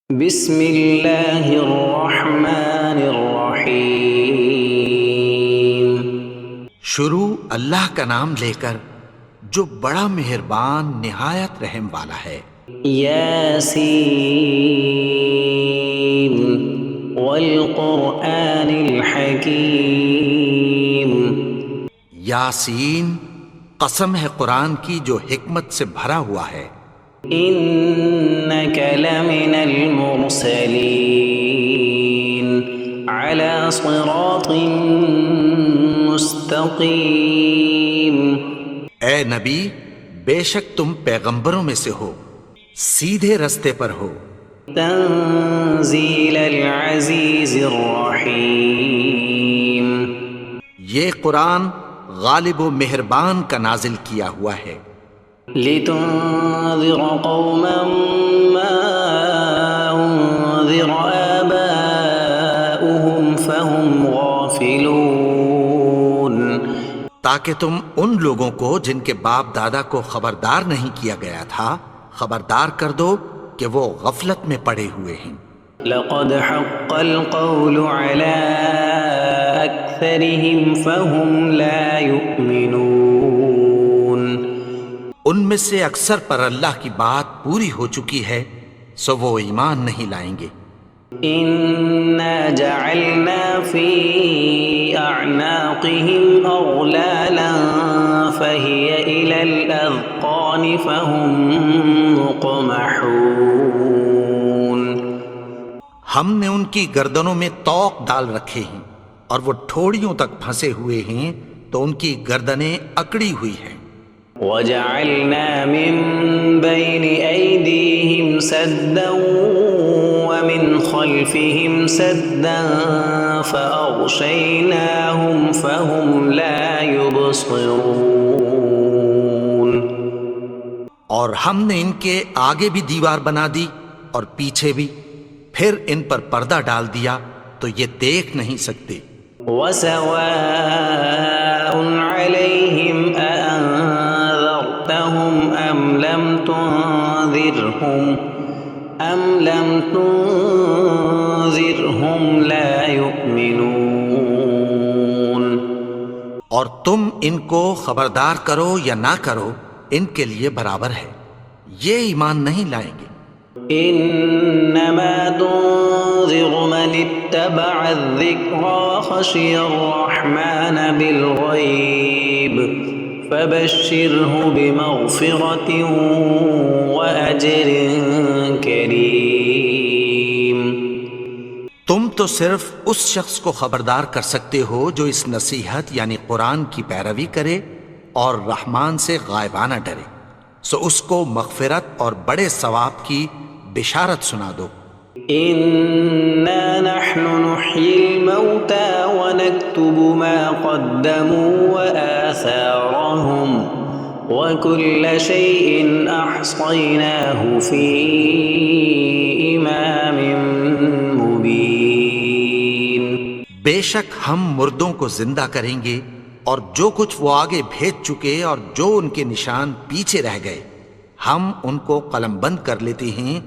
بسم اللہ الرحمن الرحیم۔ شروع اللہ کا نام لے کر جو بڑا مہربان نہایت رحم والا ہے۔ یاسین والقرآن الحکیم۔ یاسین، قسم ہے قرآن کی جو حکمت سے بھرا ہوا ہے۔ انک لمن المرسلین علی صراط مستقیم۔ اے نبی، بے شک تم پیغمبروں میں سے ہو، سیدھے رستے پر ہو۔ تنزیل العزیز الرحیم۔ یہ قرآن غالب و مہربان کا نازل کیا ہوا ہے۔ لتنذر قوما ما انذر آباؤهم فهم غافلون۔ تاکہ تم ان لوگوں کو جن کے باپ دادا کو خبردار نہیں کیا گیا تھا خبردار کر دو کہ وہ غفلت میں پڑے ہوئے ہیں۔ لقد حق القول على أكثرهم فهم لا يؤمنون۔ ان میں سے اکثر پر اللہ کی بات پوری ہو چکی ہے، سو وہ ایمان نہیں لائیں گے۔ إنا جعلنا في أعناقهم أغلالا فهي إلى الأذقان فهم مقمحون۔ ہم نے ان کی گردنوں میں طوق ڈال رکھے ہیں اور وہ ٹھوڑیوں تک پھنسے ہوئے ہیں، تو ان کی گردنیں اکڑی ہوئی ہیں۔ وجعلنا من بين أيديهم سدا ومن خلفهم سدا فأغشيناهم فهم لا يبصرون۔ اور ہم نے ان کے آگے بھی دیوار بنا دی اور پیچھے بھی، پھر ان پر پردہ ڈال دیا تو یہ دیکھ نہیں سکتے۔ وسواء عليهم أأنذرتهم أم لم تنذرهم لا يؤمنون۔ اور تم ان کو خبردار کرو یا نہ کرو، ان کے لیے برابر ہے، یہ ایمان نہیں لائیں گے۔ انما تنذر من اتبع الذکر وخشی الرحمن بالغیب فبشرہ بمغفرۃ واجر کریم۔ تم تو صرف اس شخص کو خبردار کر سکتے ہو جو اس نصیحت یعنی قرآن کی پیروی کرے اور رحمان سے غائبانہ ڈرے، سو اس کو مغفرت اور بڑے ثواب کی بشارت سنا دو۔ انا نحن نحيي الموتى ونكتب ما قدموا وآثارهم وكل شيء احصيناه في امام مبين۔ بے شک ہم مردوں کو زندہ کریں گے اور جو کچھ وہ آگے بھیج چکے اور جو ان کے نشان پیچھے رہ گئے ہم ان کو قلم بند کر لیتے ہیں،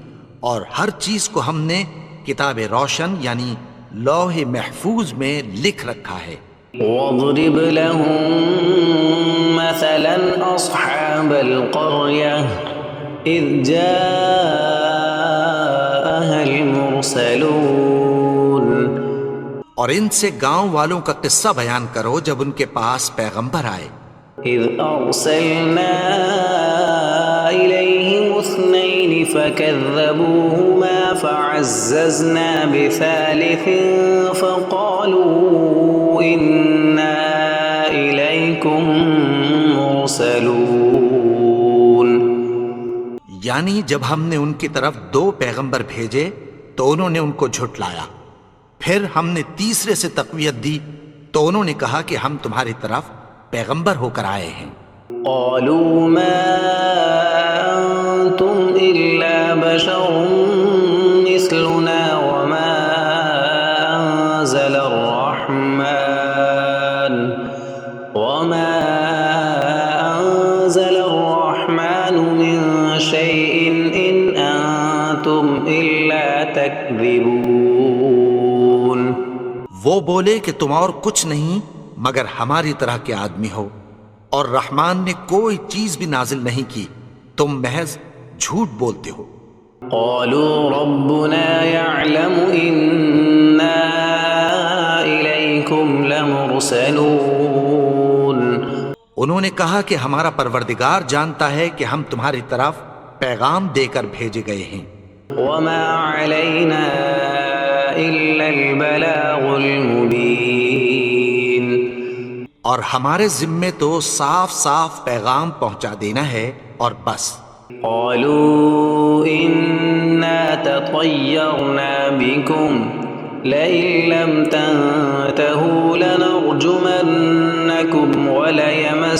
اور ہر چیز کو ہم نے کتاب روشن یعنی لوح محفوظ میں لکھ رکھا ہے۔ واضرب لهم مثلا اصحاب القرية اذ جاءها المرسلون۔ اور ان سے گاؤں والوں کا قصہ بیان کرو جب ان کے پاس پیغمبر آئے۔ اذ ارسلنا الیہم اثنین فکذبوہما فعززنا بثالث فقالوا انا الیکم مرسلون۔ یعنی جب ہم نے ان کی طرف 2 پیغمبر بھیجے تو انہوں نے ان کو جھٹلایا، پھر ہم نے تیسرے سے تقویت دی تو انہوں نے کہا کہ ہم تمہاری طرف پیغمبر ہو کر آئے ہیں۔ قالوا ما انتم الا بشر مثلنا وما انزل الرحمن من شيء ان انتم الا تكذبون وہ بولے کہ تم اور کچھ نہیں مگر ہماری طرح کے آدمی ہو، اور رحمان نے کوئی چیز بھی نازل نہیں کی، تم محض جھوٹ بولتے ہو۔ قالوا ربنا يعلم إنا إليكم لمرسلون انہوں نے کہا کہ ہمارا پروردگار جانتا ہے کہ ہم تمہاری طرف پیغام دے کر بھیجے گئے ہیں، وما علينا إلا البلاغ المبين اور ہمارے ذمے تو صاف صاف پیغام پہنچا دینا ہے اور بس۔ قالوا إنا تطيرنا بكم لئن لم تنتهوا لنرجمنكم وليمسنكم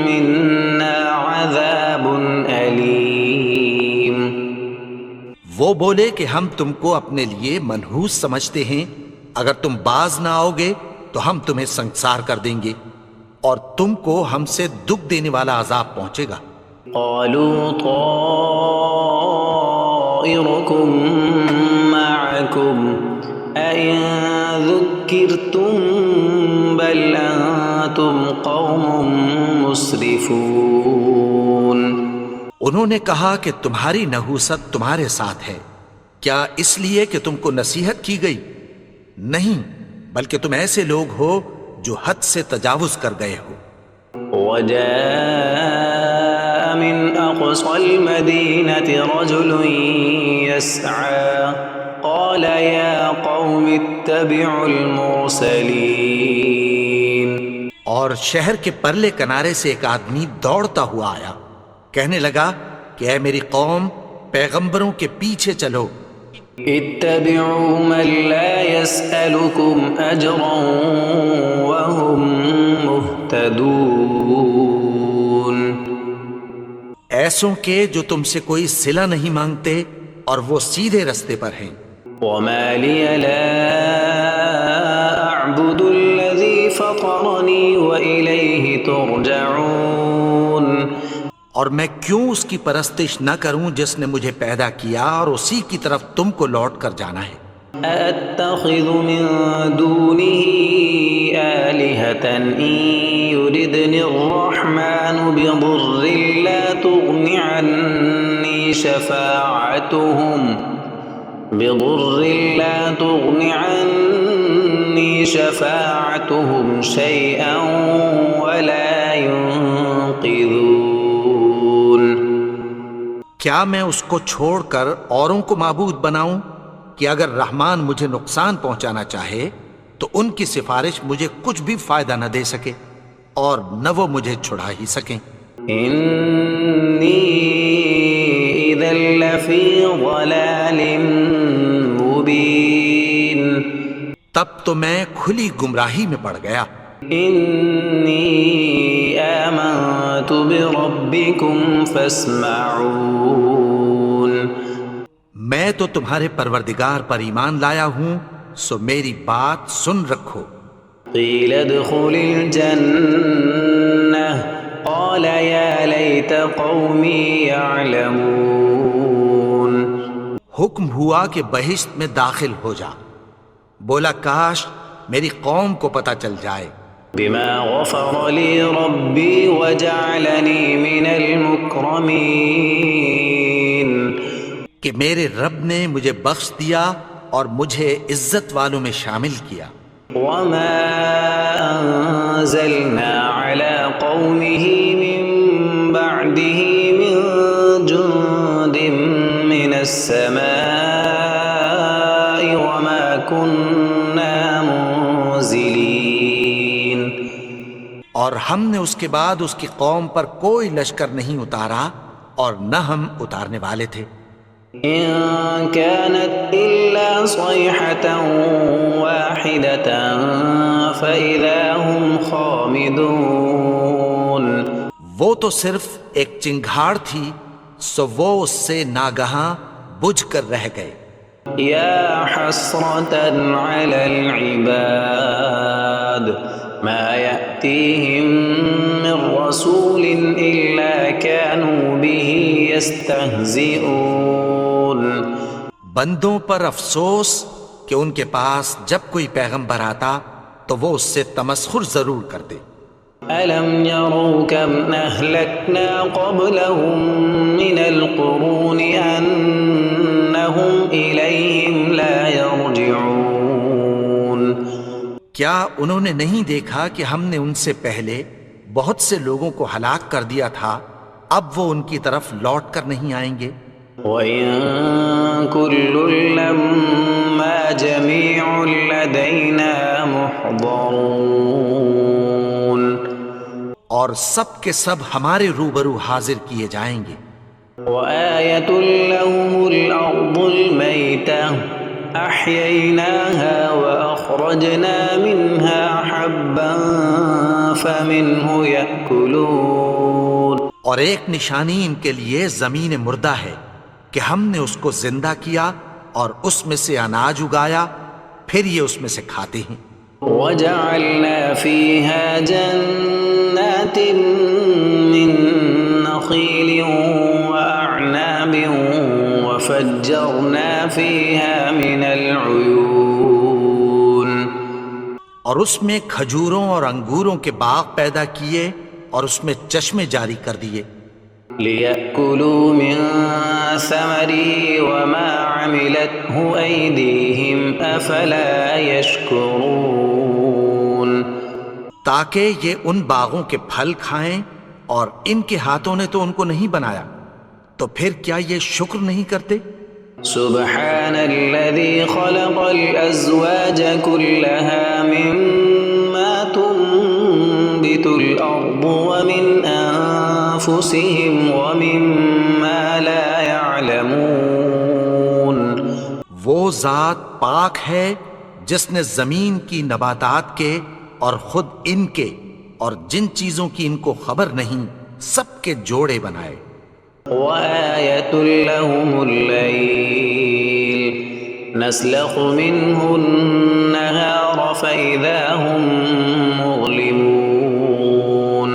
منا عذاب أليم وہ بولے کہ ہم تم کو اپنے لیے منحوس سمجھتے ہیں، اگر تم باز نہ آؤ گے تو ہم تمہیں سنگسار کر دیں گے اور تم کو ہم سے دکھ دینے والا عذاب پہنچے گا۔ قالوا طائركم معكم أئن ذكرتم بل أنتم قوم مسرفون انہوں نے کہا کہ تمہاری نحوست تمہارے ساتھ ہے، کیا اس لیے کہ تم کو نصیحت کی گئی؟ نہیں، بلکہ تم ایسے لوگ ہو جو حد سے تجاوز کر گئے ہو۔ وجاء من أقصى المدينة رجل يسعى قال يا قوم اتبعوا المرسلين اور شہر کے پرلے کنارے سے ایک آدمی دوڑتا ہوا آیا، کہنے لگا کہ اے میری قوم، پیغمبروں کے پیچھے چلو۔ اتبعوا من لا يسألكم أجرا وهم مهتدون ایسوں کے جو تم سے کوئی صلہ نہیں مانگتے اور وہ سیدھے رستے پر ہیں۔ وما لي لا أعبد الذي فطرني وإليه ترجعون اور میں کیوں اس کی پرستش نہ کروں جس نے مجھے پیدا کیا اور اسی کی طرف تم کو لوٹ کر جانا ہے۔ أأتخذ من دونه آلهة إن يردني الرحمن بضر لا تغن عني شفاعتهم شيئا ولا ينقذون کیا میں اس کو چھوڑ کر اوروں کو معبود بناؤں کہ اگر رحمان مجھے نقصان پہنچانا چاہے تو ان کی سفارش مجھے کچھ بھی فائدہ نہ دے سکے اور نہ وہ مجھے چھڑا ہی سکیں۔ إني إذا لفي ضلال مبين تب تو میں کھلی گمراہی میں پڑ گیا۔ إني آمنت بربكم فاسمعون میں تو تمہارے پروردگار پر ایمان لایا ہوں، سو میری بات سن رکھو۔ قيل ادخل الجنة قال يا ليت قومي يعلمون حکم ہوا کہ بہشت میں داخل ہو جا، بولا کاش میری قوم کو پتہ چل جائے۔ بما غفر لي ربي وجعلني من المكرمين کہ میرے رب نے مجھے بخش دیا اور مجھے عزت والوں میں شامل کیا۔ وما أنزلنا على قومه من بعده من جند من السماء وما كنا منزلين اور ہم نے اس کے بعد اس کی قوم پر کوئی لشکر نہیں اتارا اور نہ ہم اتارنے والے تھے۔ إن كانت إلا صيحة واحدة فإذا هم خامدون وہ تو صرف ایک چنگھاڑ تھی، سو وہ اس سے ناگہاں بجھ کر رہ گئے۔ يا حسرة على العباد ما يأتيهم من رسول إلا كانوا به يستهزئون بندوں پر افسوس کہ ان کے پاس جب کوئی پیغمبر آتا تو وہ اس سے تمسخر ضرور کرتے۔ ألم يروا كم أهلكنا قبلهم من القرون أنهم إليهم لا يرجعون کیا انہوں نے نہیں دیکھا کہ ہم نے ان سے پہلے بہت سے لوگوں کو ہلاک کر دیا تھا، اب وہ ان کی طرف لوٹ کر نہیں آئیں گے؟ وَإِن كُلٌّ لَّمَّا جَمِيعٌ لَّدَيْنَا مُحْضَرُونَ اور سب کے سب ہمارے روبرو حاضر کیے جائیں گے۔ وَآيَةٌ لَّهُمُ الْأَرْضُ الْمَيْتَةُ أَحْيَيْنَاهَا وَأَخْرَجْنَا مِنْهَا حَبًّا فَمِنْهُ يَأْكُلُونَ اور ایک نشانی ان کے لیے زمین مردہ ہے کہ ہم نے اس کو زندہ کیا اور اس میں سے اناج اگایا، پھر یہ اس میں سے کھاتے ہیں۔ وَجَعَلْنَا فِيهَا جَنَّاتٍ مِّن نَّخِيلٍ وَأَعْنَابٍ وَفَجَّرْنَا فِيهَا مِنَ الْعُيُونِ اور اس میں کھجوروں اور انگوروں کے باغ پیدا کیے اور اس میں چشمے جاری کر دیے، لِيَأْكُلُوا مِن ثَمَرِهِ وَمَا عَمِلَتْهُ أَيْدِيهِمْ أَفَلَا يَشْكُرُونَ تاکہ یہ ان باغوں کے پھل کھائیں، اور ان کے ہاتھوں نے تو ان کو نہیں بنایا، تو پھر کیا یہ شکر نہیں کرتے؟ سبحان الذي خلق الأزواج كلها مما تنبت الأرض ومن أنفسهم ومما لا يعلمون وہ ذات پاک ہے جس نے زمین کی نباتات کے اور خود ان کے اور جن چیزوں کی ان کو خبر نہیں سب کے جوڑے بنائے۔ وآية لهم الليل نسلخ منه النهار فإذا هم مظلمون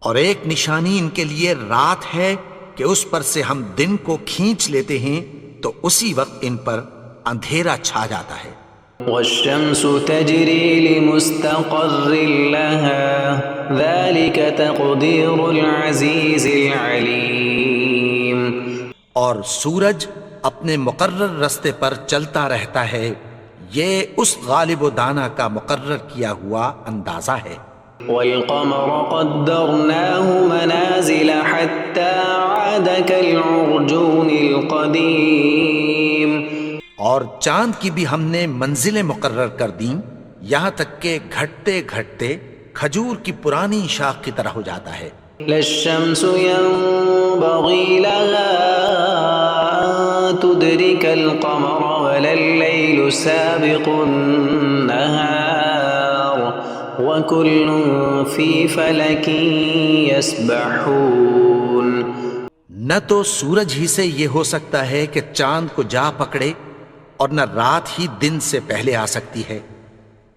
اور ایک نشانی ان کے لیے رات ہے کہ اس پر سے ہم دن کو کھینچ لیتے ہیں تو اسی وقت ان پر اندھیرا چھا جاتا ہے۔ والشمس تجري لمستقر لها ذلك تقدير العزيز العليم اور سورج اپنے مقرر رستے پر چلتا رہتا ہے، یہ اس غالب و دانا کا مقرر کیا ہوا اندازہ ہے۔ والقمر قدرناه منازل حتى عاد كالعرجون القديم اور چاند کی بھی ہم نے منزلیں مقرر کر دیں، یہاں تک کہ گھٹتے گھٹتے کھجور کی پرانی شاخ کی طرح ہو جاتا ہے۔ لا الشمس ينبغي لها أن تدرك القمر ولا الليل سابق النهار وكل في فلك يسبحون نہ تو سورج ہی سے یہ ہو سکتا ہے کہ چاند کو جا پکڑے، اور نہ رات ہی دن سے پہلے آ سکتی ہے،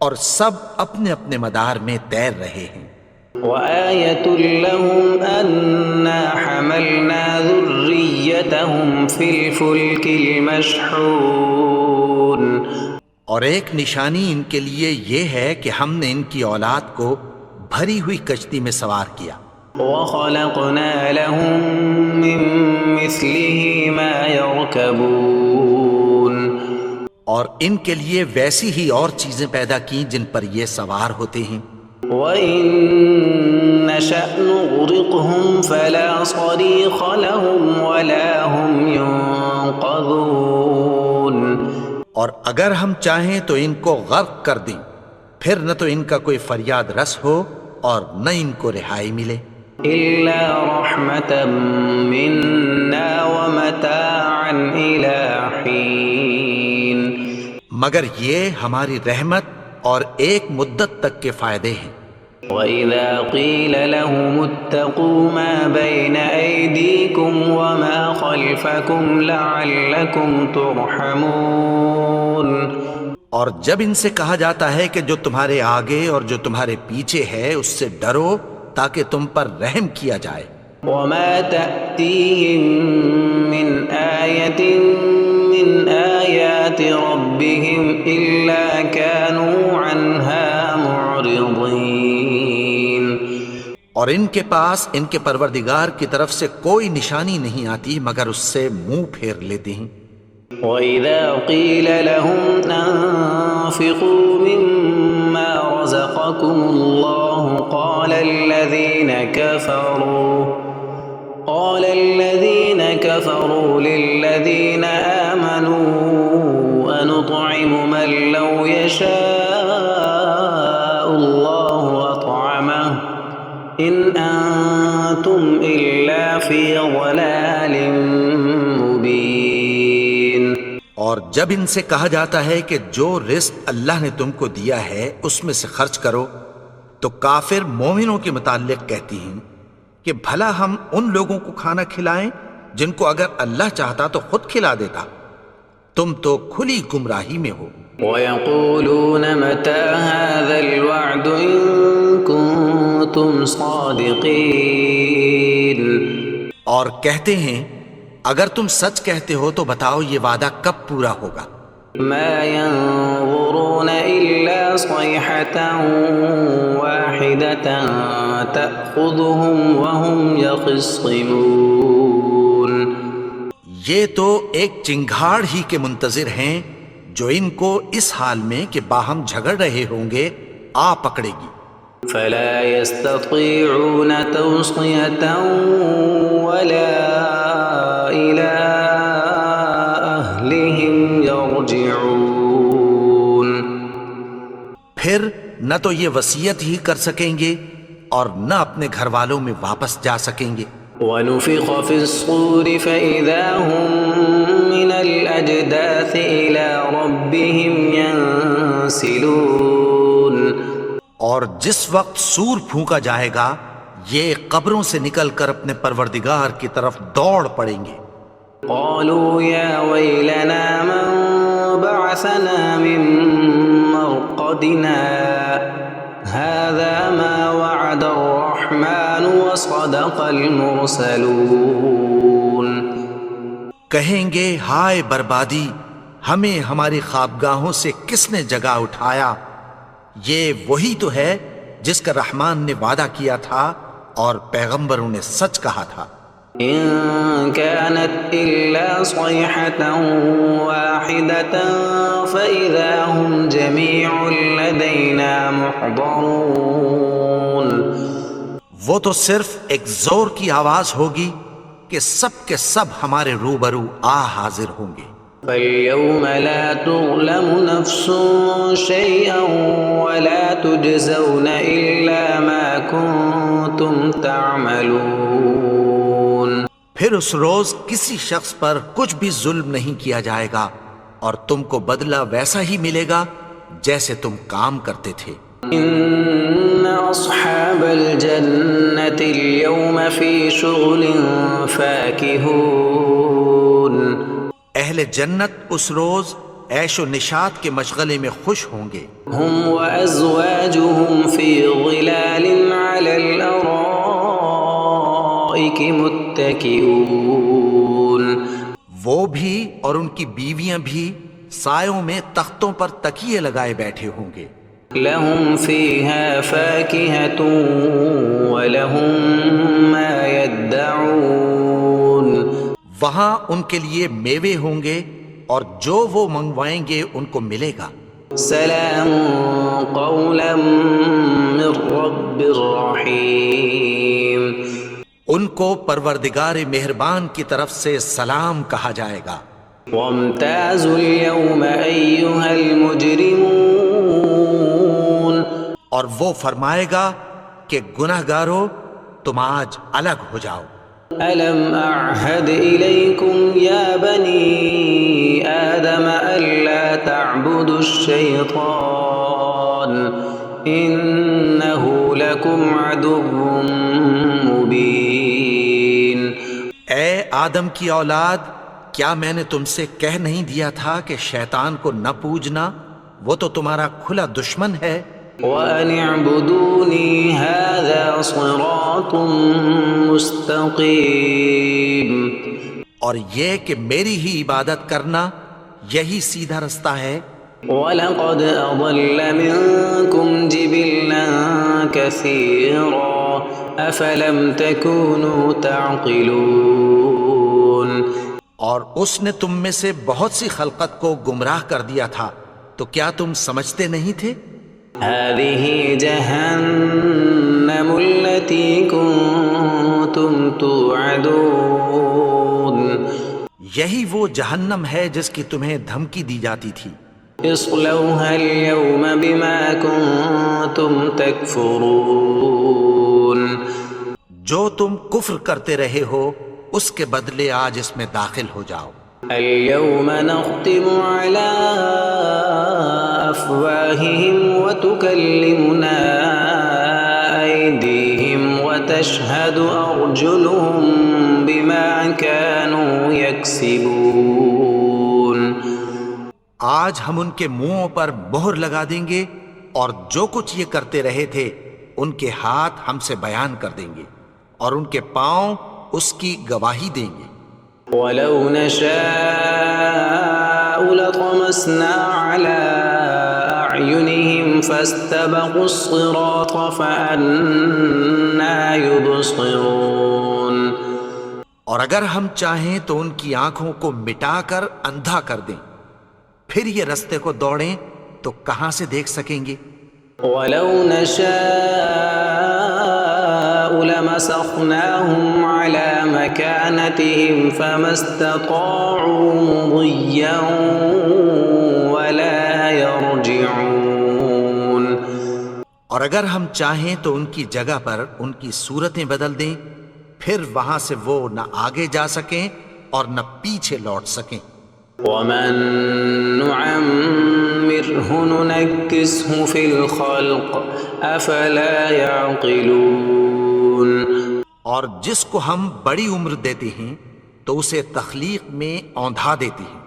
اور سب اپنے اپنے مدار میں تیر رہے ہیں۔ وآية لهم أنا حملنا ذريتهم في الفلك المشحون اور ایک نشانی ان کے لیے یہ ہے کہ ہم نے ان کی اولاد کو بھری ہوئی کشتی میں سوار کیا۔ وخلقنا لهم من مثله ما يركبون اور ان کے لیے ویسی ہی اور چیزیں پیدا کی جن پر یہ سوار ہوتے ہیں۔ وَإِن نَّشَأْ نُغْرِقْهُمْ فَلَا صَرِيخَ لَهُمْ وَلَا هُمْ يُنقَذُونَ اور اگر ہم چاہیں تو ان کو غرق کر دیں، پھر نہ تو ان کا کوئی فریاد رس ہو اور نہ ان کو رہائی ملے۔ إِلَّا رَحْمَةً مِّنَّا وَمَتَاعًا إِلَىٰ حِينٍ مگر یہ ہماری رحمت اور ایک مدت تک کے فائدے ہیں۔ وَإِذَا قِيلَ لَهُمُ اتَّقُوا مَا بَيْنَ أَيْدِيكُمْ وَمَا خَلْفَكُمْ لَعَلَّكُمْ تُرْحَمُونَ اور جب ان سے کہا جاتا ہے کہ جو تمہارے آگے اور جو تمہارے پیچھے ہے اس سے ڈرو تاکہ تم پر رحم کیا جائے۔ وما تأتيهم من آية من آيات ربهم إلا كانوا عنها معرضين۔ اور ان کے پاس ان کے پروردگار کی طرف سے کوئی نشانی نہیں آتی مگر اس سے منہ پھیر لیتے ہیں۔ وَإِذَا قِيلَ لَهُمْ أَنفِقُوا مِمَّا رَزَقَكُمُ اللَّهُ قَالَ الَّذِينَ كَفَرُوا لِلَّذِينَ آمَنُوا أَنُطْعِمُ مَن لَّوْ يَشَاءُ اللَّهُ أَطْعَمَهُ إِنْ أَنتُمْ إِلَّا فِي ضَلَالٍ مُّبِينٍ۔ اور جب ان سے کہا جاتا ہے کہ جو رزق اللہ نے تم کو دیا ہے اس میں سے خرچ کرو، تو کافر مومنوں کے متعلق کہتی ہیں کہ بھلا ہم ان لوگوں کو کھانا کھلائیں جن کو اگر اللہ چاہتا تو خود کھلا دیتا، تم تو کھلی گمراہی میں ہو۔ وَيَقُولُونَ مَتَى هَذَا الْوَعْدُ إِن كُنتُمْ صَادِقِينَ۔ اور کہتے ہیں اگر تم سچ کہتے ہو تو بتاؤ یہ وعدہ کب پورا ہوگا؟ مَا يَنظُرُونَ إِلَّا صَيْحَةً وَاحِدَةً تَأْخُذُهُمْ وَهُمْ يَخِصِّمُونَ۔ یہ تو ایک چنگھاڑ ہی کے منتظر ہیں جو ان کو اس حال میں کہ باہم جھگڑ رہے ہوں گے آ پکڑے گی۔ فَلَا يَسْتَطِيعُونَ تَوْصِيَةً وَلَا إِلَىٰ أَهْلِهِمْ يَرْجِعُونَ۔ پھر نہ تو یہ وصیت ہی کر سکیں گے اور نہ اپنے گھر والوں میں واپس جا سکیں گے۔ وَنُفِخَ فِي الصُّورِ فَإِذَا هُم مِّنَ الْأَجْدَاثِ إِلَىٰ رَبِّهِمْ يَنسِلُونَ۔ اور جس وقت سور پھونکا جائے گا یہ قبروں سے نکل کر اپنے پروردگار کی طرف دوڑ پڑیں گے۔ قالوا يا ويلنا من بعثنا من مرقدنا هذا ما وعد الرحمن وصدق المرسلون۔ کہیں گے ہائے بربادی، ہمیں ہماری خوابگاہوں سے کس نے جگا اٹھایا؟ یہ وہی تو ہے جس کا رحمان نے وعدہ کیا تھا اور پیغمبروں نے سچ کہا تھا۔ إن كانت إلا صيحة واحدة فإذا هم جميع لدينا محضرون۔ وہ تو صرف ایک زور کی آواز ہوگی کہ سب کے سب ہمارے روبرو حاضر ہوں گے۔ فَالْيَوْمَ لَا تُظْلَمُ نَفْسٌ شَيْئًا وَلَا تُجْزَوْنَ إِلَّا مَا كُنتُمْ تَعْمَلُونَ۔ پھر اس روز کسی شخص پر کچھ بھی ظلم نہیں کیا جائے گا اور تم کو بدلہ ویسا ہی ملے گا جیسے تم کام کرتے تھے۔ إِنَّ أَصْحَابَ الْجَنَّةِ الْيَوْمَ فِي شُغُلٍ فَاكِهُونَ۔ اہل جنت اس روز عیش و نشاط کے مشغلے میں خوش ہوں گے۔ هُمْ وَأَزْوَاجُهُمْ فِي ظِلَالٍ عَلَى الْأَرَائِكِ مُتَّكِئُونَ۔ وہ بھی اور ان کی بیویاں بھی سایوں میں تختوں پر تکیے لگائے بیٹھے ہوں گے۔ لَهُمْ فِيهَا فَاكِهَةٌ وَلَهُمْ مَا يَدَّعُونَ۔ وہاں ان کے لیے میوے ہوں گے اور جو وہ منگوائیں گے ان کو ملے گا۔ سلام قولا من رب رحیم۔ ان کو پروردگار مہربان کی طرف سے سلام کہا جائے گا۔ وامتازوا اليوم ایھا المجرمون۔ اور وہ فرمائے گا کہ گنہگارو تم آج الگ ہو جاؤ۔ ألم أعهد إليكم يا بني آدم ألا تعبدوا الشيطان إنه لكم عدو مبين۔ اے آدم کی اولاد، کیا میں نے تم سے کہہ نہیں دیا تھا کہ شیطان کو نہ پوجنا؟ وہ تو تمہارا کھلا دشمن ہے. وَأَنِ اعْبُدُونِي هَذَا صِرَاطٌ مُسْتَقِيمٌ. اور یہ کہ میری ہی عبادت کرنا یہی سیدھا رستہ ہے. وَلَقَدْ أَضَلَّ مِنكُمْ جِبِلًّا كَثِيرًا أَفَلَمْ تَكُونُوا تَعْقِلُونَ. اور اس نے تم میں سے بہت سی خلقت کو گمراہ کر دیا تھا، تو کیا تم سمجھتے نہیں تھے؟ هَذِهِ جَهَنَّمُ الَّتِي كُنتُمْ تُوعَدُونَ. یہی وہ جہنم ہے جس کی تمہیں دھمکی دی جاتی تھی. اصلوها اليوم بما كنتم تكفرون. جو تم کفر کرتے رہے ہو اس کے بدلے آج اس میں داخل ہو جاؤ. اليوم نختم على أفواههم وتكلمنا أيديهم وتشهد أرجلهم بما كانوا يكسبون. آج ہم ان کے منہوں پر مہر لگا دیں گے اور جو کچھ یہ کرتے رہے تھے ان کے ہاتھ ہم سے بیان کر دیں گے اور ان کے پاؤں اس کی گواہی دیں گے. وَلَوْ نَشَاءُ لَطَمَسْنَا عَلَىٰ أَعْيُنِهِمْ فَاسْتَبَقُوا الصِّرَاطَ فَأَنَّىٰ يُبْصِرُونَ. اور اگر ہم چاہیں تو ان کی آنکھوں کو مٹا کر اندھا کر دیں، پھر یہ رستے کو دوڑیں تو کہاں سے دیکھ سکیں گے؟ وَلَوْ نَشَاءُ لَمَسَخْنَاهُمْ عَلَىٰ مَكَانَتِهِمْ فَمَا اسْتَطَاعُوا مُضِيًّا وَلَا يَرْجِعُونَ. اور اگر ہم چاہیں تو ان کی جگہ پر ان کی صورتیں بدل دیں، پھر وہاں سے وہ نہ آگے جا سکیں اور نہ پیچھے لوٹ سکیں. وَمَن نُعَمِّرْهُ نُنَكِّسْهُ فِي الْخَلْقِ أَفَلَا يَعْقِلُونَ. اور جس کو ہم بڑی عمر دیتے ہیں تو اسے تخلیق میں اوندھا دیتے ہیں،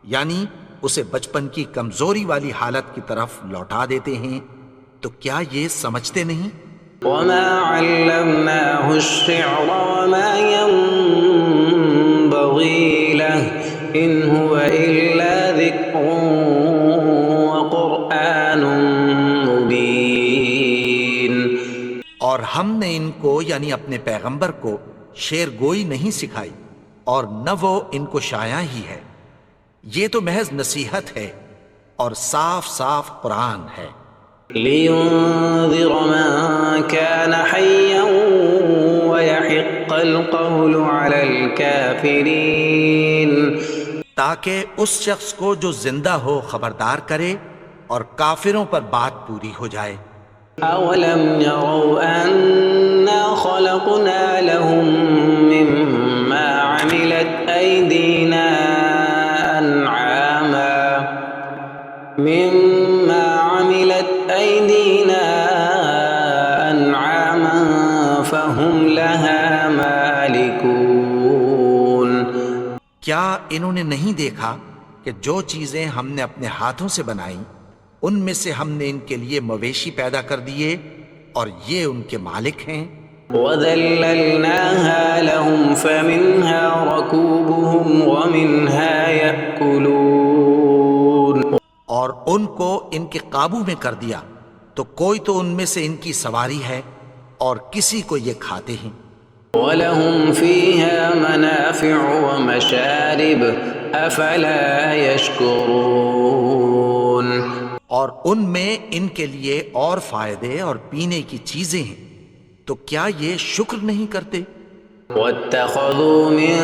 یعنی اسے بچپن کی کمزوری والی حالت کی طرف لوٹا دیتے ہیں. تو کیا یہ سمجھتے نہیں؟ وَمَا عَلَّمْنَاهُ الشِّعْرَ وَمَا يَنبَغِي لَهُ إِنْ هُوَ إِلَّا ذِكْرٌ وَقُرْآنٌ مُبِينٌ. اور ہم نے ان کو یعنی اپنے پیغمبر کو شعر گوئی نہیں سکھائی اور نہ وہ ان کو شایع ہی ہے. یہ تو محض نصیحت ہے اور صاف صاف قرآن ہے. لِيُنذِرَ مَن كَانَ حَيًّا وَيَحِقَّ الْقَوْلُ عَلَى الْكَافِرِينَ. تاکہ اس شخص کو جو زندہ ہو خبردار کرے اور کافروں پر بات پوری ہو جائے. أَوَلَمْ يَرَوْا أَنَّا خَلَقْنَا لَهُم مِّمَّا عَمِلَتْ أَيْدِينَا أَنْعَامًا فَهُمْ لَهَا مَالِكُونَ. کیا انہوں نے نہیں دیکھا کہ جو چیزیں ہم نے اپنے ہاتھوں سے بنائیں ان میں سے ہم نے ان کے لیے مویشی پیدا کر دیے اور یہ ان کے مالک ہیں. وَذَلَّلْنَاهَا لَهُمْ فَمِنْهَا رَكُوبُهُمْ وَمِنْهَا يَأْكُلُونَ. اور ان کو ان کے قابو میں کر دیا تو کوئی تو ان میں سے ان کی سواری ہے اور کسی کو یہ کھاتے ہیں. وَلَهُمْ فِيهَا مَنَافِعُ وَمَشَارِبُ أَفَلَا يَشْكُرُونَ. اور ان میں ان کے لیے اور فائدے اور پینے کی چیزیں ہیں، تو کیا یہ شکر نہیں کرتے؟ وَاتَّخَذُوا مِن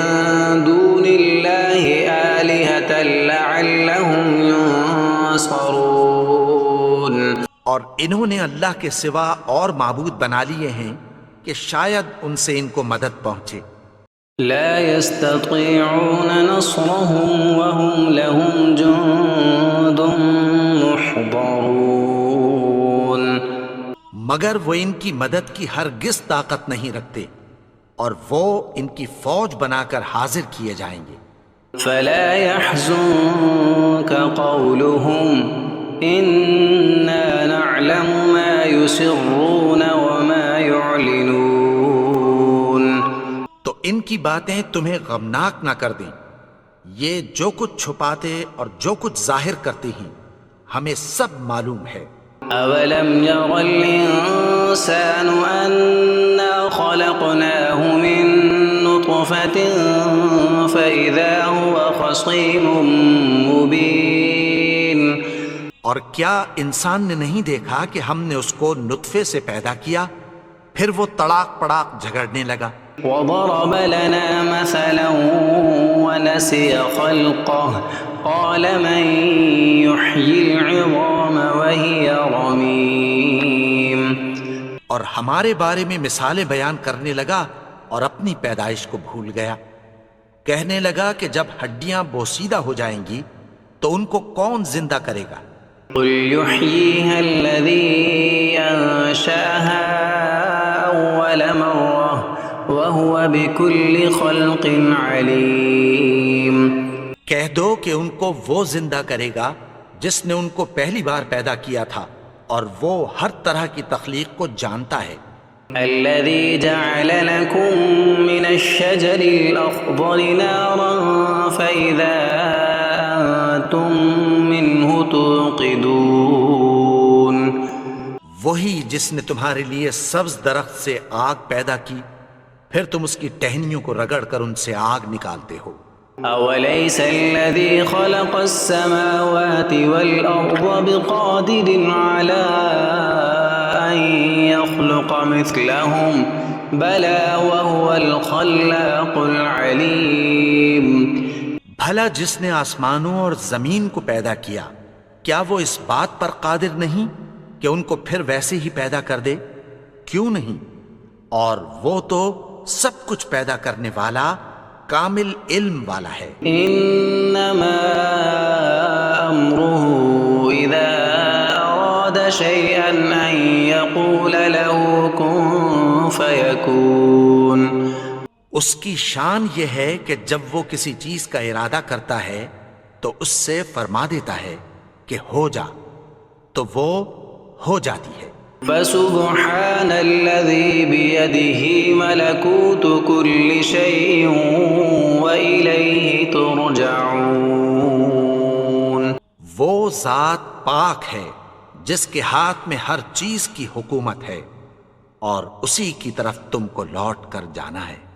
دُونِ اللَّهِ آلِهَةً لَعَلَّهُمْ يُنصَرُونَ. اور انہوں نے اللہ کے سوا اور معبود بنا لیے ہیں کہ شاید ان سے ان کو مدد پہنچے. لا يستطيعون نصرهم وهم لهم جند محضرون. مگر وہ ان کی مدد کی ہرگز طاقت نہیں رکھتے اور وہ ان کی فوج بنا کر حاضر کیے جائیں گے. فلا يحزنك قولهم إنا نعلم ما يسرون وما يعلنون. تو ان کی باتیں تمہیں غمناک نہ کر دیں، یہ جو کچھ چھپاتے اور جو کچھ ظاہر کرتے ہیں ہمیں سب معلوم ہے۔ أولم ير الإنسان أنا خلقناه من نطفة فإذا هو خصيم مبين. اور کیا انسان نے نہیں دیکھا کہ ہم نے اس کو نطفے سے پیدا کیا پھر وہ تڑاک پڑاک جھگڑنے لگا۔ وضرب لنا مثلا ونسي خلقه قال من يحيي العظام وهي رميم. اور ہمارے بارے میں مثالیں بیان کرنے لگا اور اپنی پیدائش کو بھول گیا، کہنے لگا کہ جب ہڈیاں بوسیدہ ہو جائیں گی تو ان کو کون زندہ کرے گا؟ قل يحييها الذي أنشأها أول مرة وهو بكل خلق عليم. کہہ دو کہ ان کو وہ زندہ کرے گا جس نے ان کو پہلی بار پیدا کیا تھا اور وہ ہر طرح کی تخلیق کو جانتا ہے۔ الذي جعل لكم من الشجر الأخضر نارا فإذا أنتم منه توقدون. وہی جس نے تمہارے لیے سبز درخت سے آگ پیدا کی پھر تم اس کی ٹہنیوں کو رگڑ کر ان سے آگ نکالتے ہو۔ أوليس الذي خلق السماوات والأرض بقادر على أن يخلق مثلهم بلى وهو الخلاق العليم. بھلا جس نے آسمانوں اور زمین کو پیدا کیا کیا وہ اس بات پر قادر نہیں کہ ان کو پھر ویسے ہی پیدا کر دے؟ کیوں نہیں؟ اور وہ تو سب کچھ پیدا کرنے والا کامل علم والا ہے۔ إنما أمره إذا أراد شيئا أن يقول له كن فيكون. اس کی شان یہ ہے کہ جب وہ کسی چیز کا ارادہ کرتا ہے تو اس سے فرما دیتا ہے کہ ہو جا، تو وہ ہو جاتی ہے۔ فسبحان الذي بيده ملكوت كل شيء وإليه ترجعون. وہ ذات پاک ہے جس کے ہاتھ میں ہر چیز کی حکومت ہے اور اسی کی طرف تم کو لوٹ کر جانا ہے۔